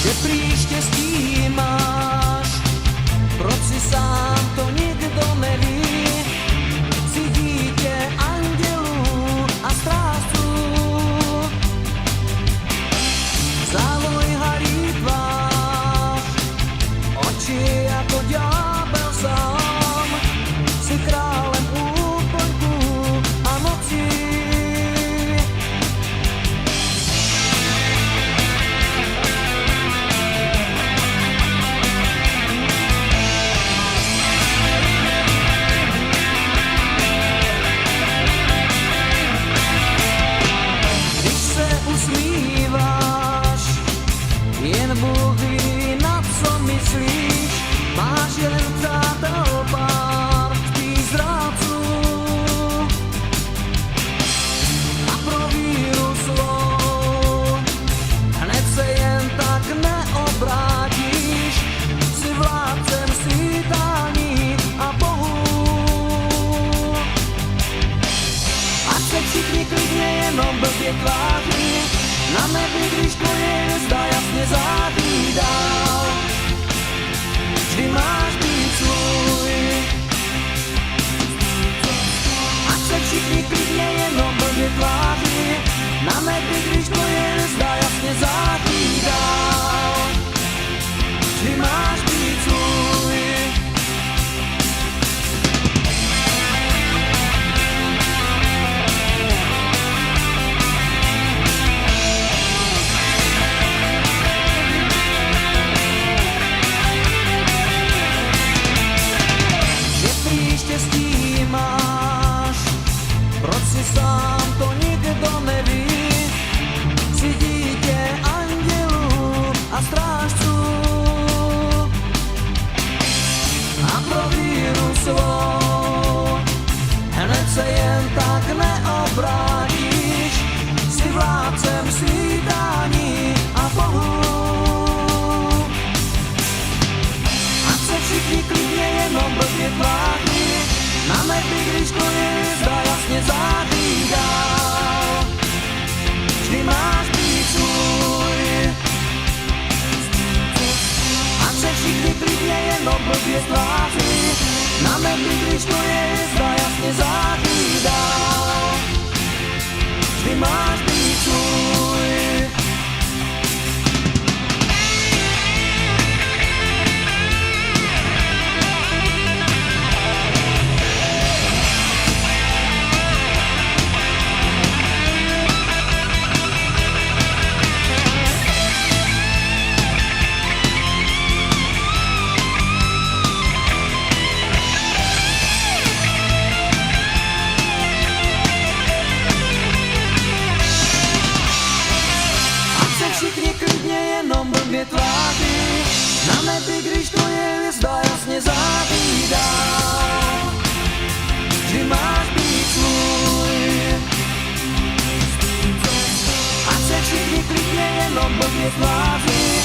že prý štěstí máš, proč si sám to nikdo neví, si dítě andělů a strážců. Závoj halí tvář, oči jako ďábel sám, si králem úplňků a nocí. Když se usmíváš, jen Bůh ví, na co myslíš, máš jen přátel pár tvých zrádců. A pro víru svou hned se jen tak neobrátíš, jsi vládcem svítání a Bohů. Ať se všichni klidně jenom blbě tváří, na nebi, když to je hvězda jasně září dál. Vždy máš být svůj. Ať se všichni klidně jenom blbě tváří, na nebi, když to je hvězda jasně září dál. Vždy máš být svůj. Štěstí máš, proč si sám to nikdo neví, si dítě andělů a strážců. A pro víru svou hned se jen tak neobrátíš, si vládcem svítání a Bohů. Ať se všichni klidně jenom blbě tváří, na nebi, když to je hvězda jasně září dál. Vždy máš být svůj. Ať se všichni klidně jenom blbě tváří, na nebi, když to je hvězda jasně září dál. Vždy máš být svůj. Blbě tváří, na nebi, když to je hvězda jasně září dál. Vždy máš být svůj. Ať se všichni klidně jenom blbě tváří,